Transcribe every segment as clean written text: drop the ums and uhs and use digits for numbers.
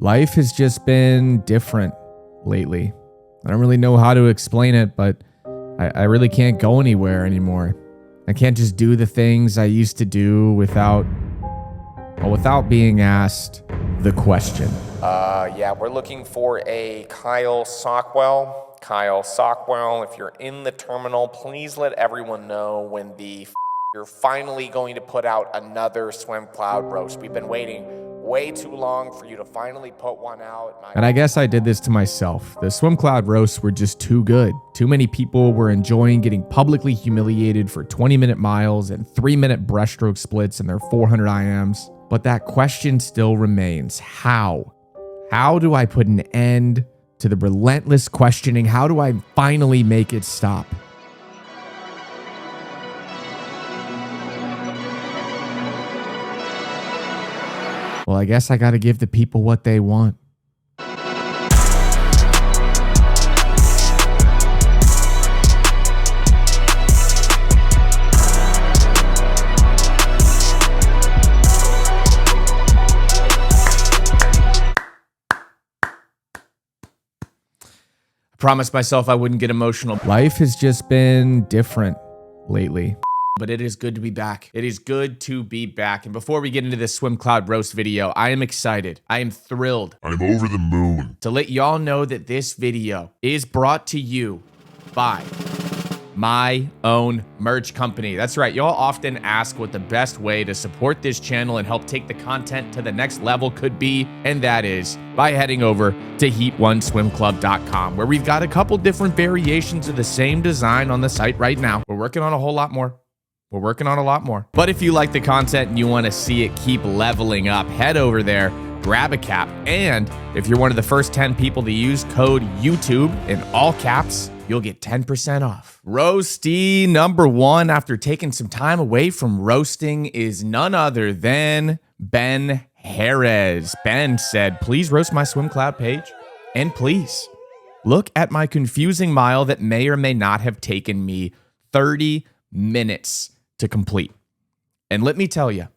Life has just been different lately. I don't really know how to explain it, but I really can't go anywhere anymore. I can't just do the things I used to do without being asked the question. Yeah, we're looking for a Kyle Sockwell. Kyle Sockwell, if you're in the terminal, please let everyone know when you're finally going to put out another SwimCloud Roast. We've been waiting way too long for you to finally put one out. And I guess I did this to myself. The SwimCloud roasts were just too good. Too many people were enjoying getting publicly humiliated for 20-minute miles and 3-minute breaststroke splits in their 400 IMs. But that question still remains. How? How do I put an end to the relentless questioning? How do I finally make it stop? Well, I guess I got to give the people what they want. I promised myself I wouldn't get emotional. Life has just been different lately. But it is good to be back. It is good to be back. And before we get into this SwimCloud Roast video, I am excited. I am thrilled. I'm over the moon to let y'all know that this video is brought to you by my own merch company. That's right. Y'all often ask what the best way to support this channel and help take the content to the next level could be. And that is by heading over to heat1swimclub.com, where we've got a couple different variations of the same design on the site right now. We're working on a whole lot more. We're working on a lot more. But if you like the content and you want to see it keep leveling up, head over there, grab a cap. And if you're one of the first 10 people to use code YouTube in all caps, you'll get 10% off. Roasty number one, after taking some time away from roasting, is none other than Ben Jerez. Ben said, please roast my SwimCloud page. And please look at my confusing mile that may or may not have taken me 30 minutes to complete. And let me tell you,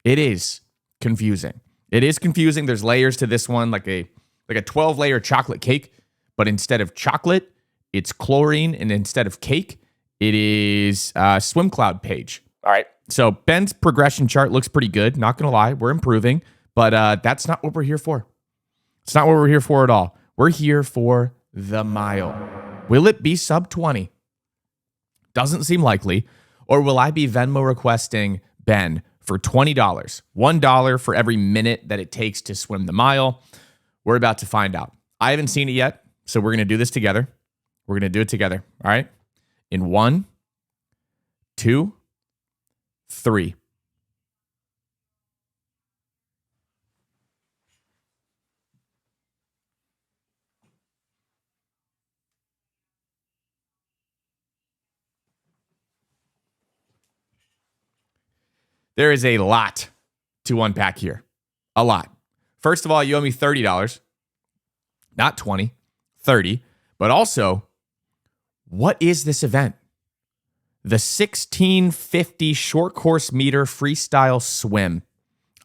it is confusing. It is confusing. There's layers to this one, like a 12-layer chocolate cake, but instead of chocolate, it's chlorine, and instead of cake, it is SwimCloud page. All right. So Ben's progression chart looks pretty good. Not gonna lie, we're improving, but that's not what we're here for. It's not what we're here for at all. We're here for the mile. Will it be sub 20? Doesn't seem likely. Or will I be Venmo requesting Ben for $20? $1 for every minute that it takes to swim the mile. We're about to find out. I haven't seen it yet, so we're going to do this together. We're going to do it together. All right? In 1, 2, 3. There is a lot to unpack here. A lot. First of all, you owe me $30. Not 20, 30. But also, what is this event? The 1650 short course meter freestyle swim.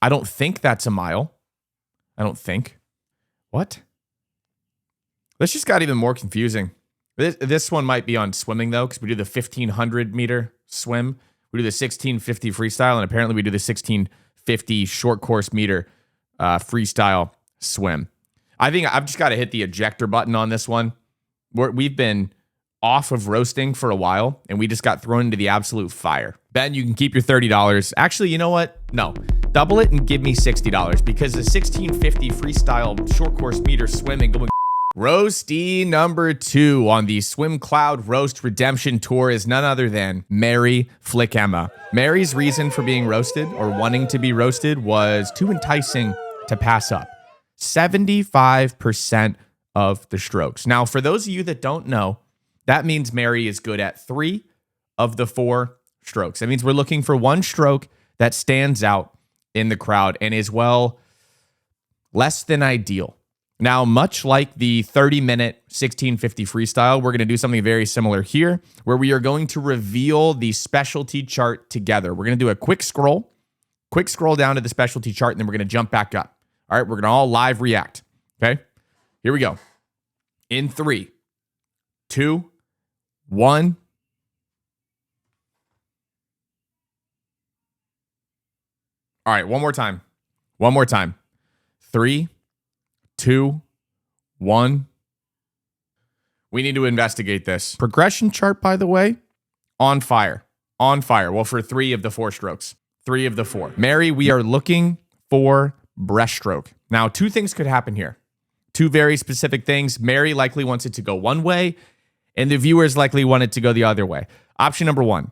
I don't think that's a mile. I don't think. What? This just got even more confusing. This one might be on swimming, though, because we do the 1500 meter swim. We do the 1650 freestyle, and apparently we do the 1650 short course meter freestyle swim. I think I've just got to hit the ejector button on this one. We've been off of roasting for a while, and we just got thrown into the absolute fire. Ben, you can keep your $30. Actually, you know what? No. Double it and give me $60, because the 1650 freestyle short course meter swimming going. Roasty number 2 on the SwimCloud Roast Redemption Tour is none other than Mary Flick Emma. Mary's reason for being roasted or wanting to be roasted was too enticing to pass up. 75% of the strokes. Now, for those of you that don't know, that means Mary is good at 3 of the 4 strokes. That means we're looking for one stroke that stands out in the crowd and is, well, less than ideal. Now, much like the 30-minute 1650 freestyle, we're going to do something very similar here, where we are going to reveal the specialty chart together. We're going to do a quick scroll down to the specialty chart, and then we're going to jump back up. All right, we're going to all live react. Okay, here we go. In 3, 2, 1. All right, one more time. One more time. 3, 2, 1. We need to investigate this. Progression chart, by the way, on fire. On fire. Well, for 3 of the 4 strokes. 3 of the 4. Mary, we are looking for breaststroke. Now, 2 things could happen here. 2 very specific things. Mary likely wants it to go one way, and the viewers likely want it to go the other way. Option number 1.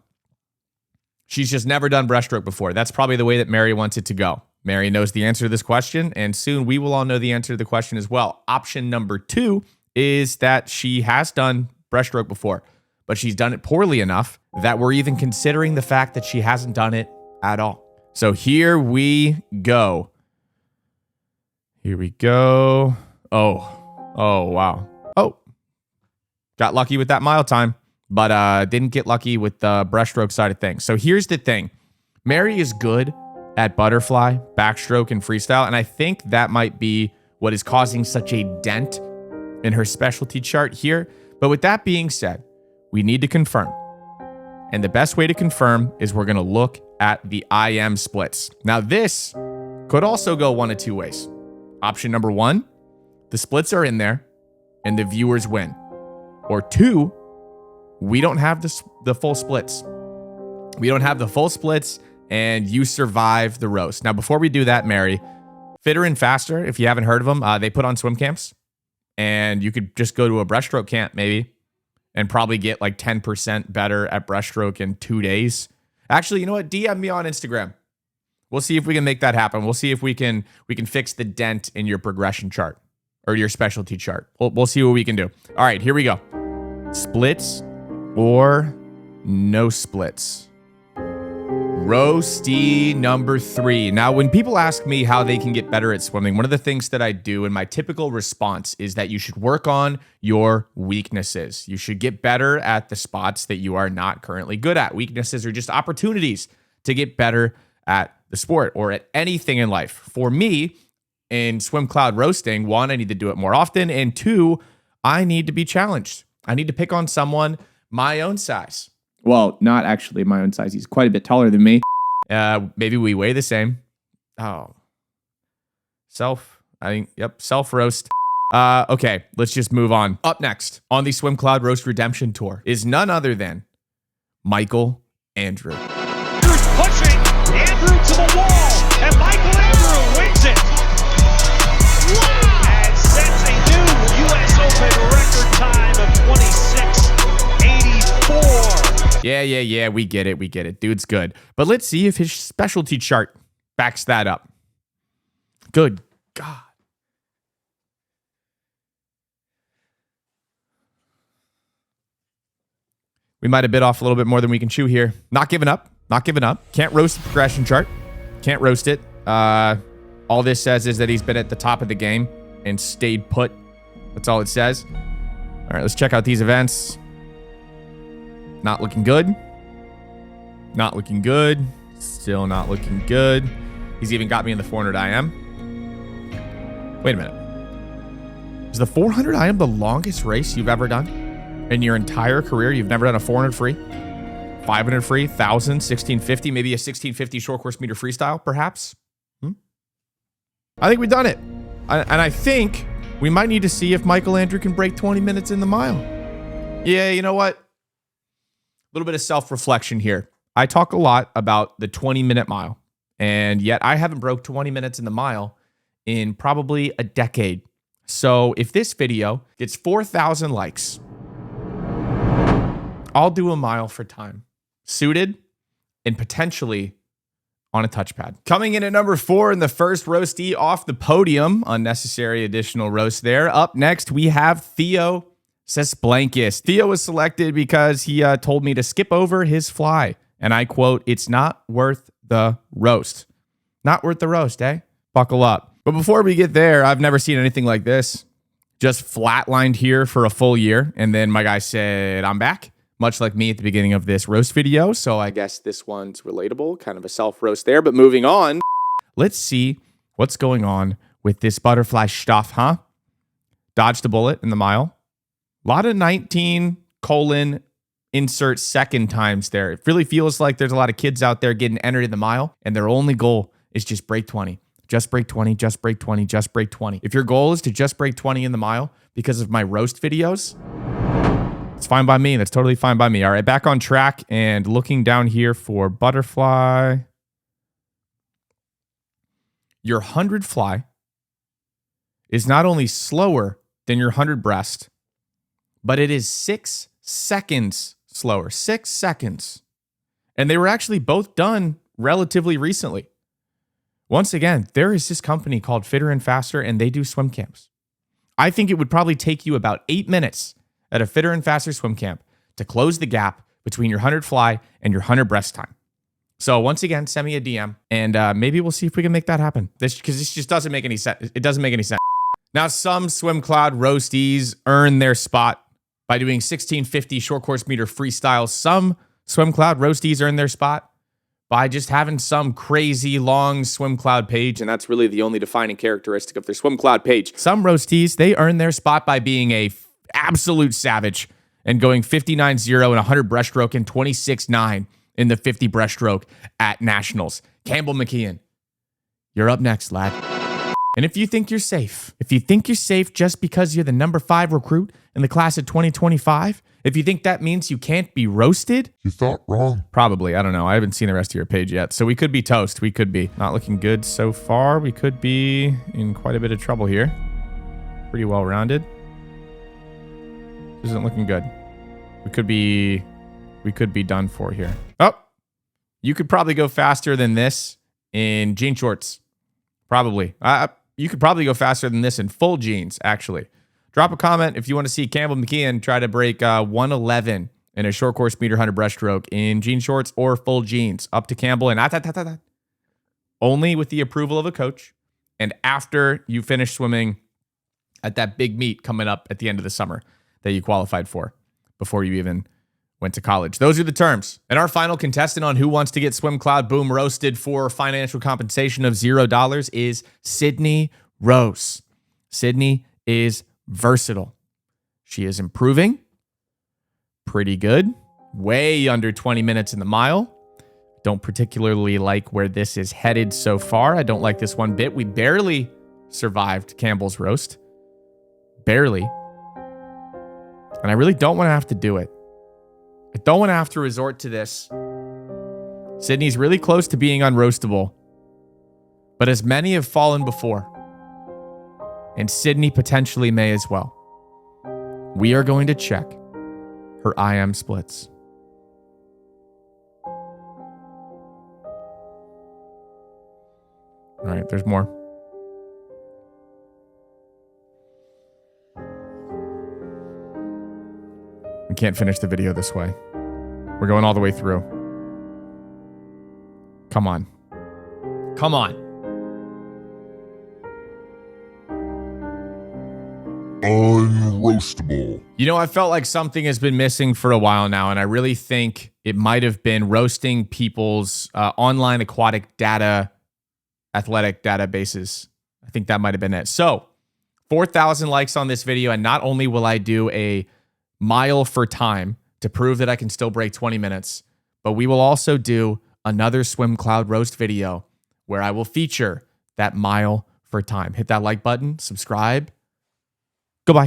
She's just never done breaststroke before. That's probably the way that Mary wants it to go. Mary knows the answer to this question, and soon we will all know the answer to the question as well. Option number 2 is that she has done breaststroke before, but she's done it poorly enough that we're even considering the fact that she hasn't done it at all. So here we go. Here we go. Oh, wow. Oh, got lucky with that mile time, but didn't get lucky with the breaststroke side of things. So here's the thing. Mary is good at butterfly, backstroke, and freestyle, and I think that might be what is causing such a dent in her specialty chart here. But with that being said, we need to confirm. And the best way to confirm is we're going to look at the IM splits. Now, this could also go one of 2 ways. Option number 1, the splits are in there and the viewers win. Or 2, we don't have the full splits. We don't have the full splits and you survive the roast. Now, before we do that, Mary, Fitter and Faster, if you haven't heard of them, they put on swim camps. And you could just go to a breaststroke camp maybe and probably get like 10% better at breaststroke in 2 days. Actually, you know what? DM me on Instagram. We'll see if we can make that happen. We'll see if we can fix the dent in your progression chart or your specialty chart. We'll see what we can do. All right, here we go. Splits or no splits? Roasty number 3. Now, when people ask me how they can get better at swimming, one of the things that I do and my typical response is that you should work on your weaknesses. You should get better at the spots that you are not currently good at. Weaknesses are just opportunities to get better at the sport or at anything in life. For me, in SwimCloud Roasting, 1, I need to do it more often, and 2, I need to be challenged. I need to pick on someone my own size. Well, not actually my own size. He's quite a bit taller than me. Maybe we weigh the same. Oh. Self roast. Okay, let's just move on. Up next on the SwimCloud Roast Redemption Tour is none other than Michael Andrew. Andrew's pushing Andrew to the wall, and Michael Andrew wins it. Wow! And sets a new U.S. Open record time of 26:84. Yeah, we get it. Dude's good. But let's see if his specialty chart backs that up. Good God. We might have bit off a little bit more than we can chew here. Not giving up. Can't roast the progression chart. Can't roast it. All this says is that he's been at the top of the game and stayed put. That's all it says. All right, let's check out these events. Not looking good. Still not looking good. He's even got me in the 400 IM. Wait a minute. Is the 400 IM the longest race you've ever done? In your entire career, you've never done a 400 free? 500 free? 1,000? 1650? Maybe a 1650 short course meter freestyle, perhaps? I think we've done it. And I think we might need to see if Michael Andrew can break 20 minutes in the mile. Yeah, you know what? A little bit of self-reflection here. I talk a lot about the 20-minute mile, and yet I haven't broke 20 minutes in the mile in probably a decade. So if this video gets 4,000 likes, I'll do a mile for time, suited and potentially on a touchpad. Coming in at number 4 in the first roastee off the podium, unnecessary additional roast there. Up next, we have Theo Cesblankis. Theo was selected because he told me to skip over his fly. And I quote, "It's not worth the roast." Not worth the roast, eh? Buckle up. But before we get there, I've never seen anything like this. Just flatlined here for a full year. And then my guy said, "I'm back." Much like me at the beginning of this roast video. So I guess this one's relatable. Kind of a self-roast there. But moving on, let's see what's going on with this butterfly stuff, huh? Dodged a bullet in the mile. A lot of 19 colon insert second times there. It really feels like there's a lot of kids out there getting entered in the mile, and their only goal is just break 20. Just break 20, just break 20, just break 20. If your goal is to just break 20 in the mile because of my roast videos, it's fine by me. That's totally fine by me. All right, back on track and looking down here for butterfly. Your 100 fly is not only slower than your 100 breast, but it is 6 seconds slower. 6 seconds. And they were actually both done relatively recently. Once again, there is this company called Fitter and Faster, and they do swim camps. I think it would probably take you about 8 minutes at a Fitter and Faster swim camp to close the gap between your 100 fly and your 100 breast time. So once again, send me a DM, and maybe we'll see if we can make that happen. Because this just doesn't make any sense. It doesn't make any sense. Now, some SwimCloud roasties earn their spot by doing 1650 short course meter freestyle. Some SwimCloud roasties earn their spot by just having some crazy long SwimCloud page, and that's really the only defining characteristic of their SwimCloud page. Some roasties, they earn their spot by being a absolute savage and going 59.0 in 100 breaststroke and 26.9 in the 50 breaststroke at Nationals. Campbell McKeon, you're up next, lad. And if you think you're safe just because you're the number 5 recruit in the class of 2025, if you think that means you can't be roasted, you thought wrong. Probably. I don't know. I haven't seen the rest of your page yet. So we could be toast. We could be not looking good so far. We could be in quite a bit of trouble here. Pretty well rounded. Isn't looking good. We could be done for here. Oh, you could probably go faster than this in jean shorts. Probably. You could probably go faster than this in full jeans, actually. Drop a comment if you want to see Campbell McKeon try to break 111 in a short course meter 100 breaststroke in jean shorts or full jeans. Up to Campbell and only with the approval of a coach and after you finish swimming at that big meet coming up at the end of the summer that you qualified for before you even went to college. Those are the terms. And our final contestant on Who Wants to Get SwimCloud Boom Roasted for financial compensation of $0 is Sydney Rose. Sydney is versatile. She is improving. Pretty good. Way under 20 minutes in the mile. Don't particularly like where this is headed so far. I don't like this one bit. We barely survived Campbell's roast. Barely. And I really don't want to have to do it. I don't want to have to resort to this. Sydney's really close to being unroastable. But as many have fallen before, and Sydney potentially may as well, we are going to check her IM splits. All right, there's more. We can't finish the video this way. We're going all the way through. Come on. Come on. Unroastable. You know, I felt like something has been missing for a while now, and I really think it might have been roasting people's online aquatic data, athletic databases. I think that might have been it. So, 4,000 likes on this video, and not only will I do a mile for time to prove that I can still break 20 minutes, but we will also do another SwimCloud Roast video where I will feature that mile for time. Hit that like button, subscribe. Goodbye.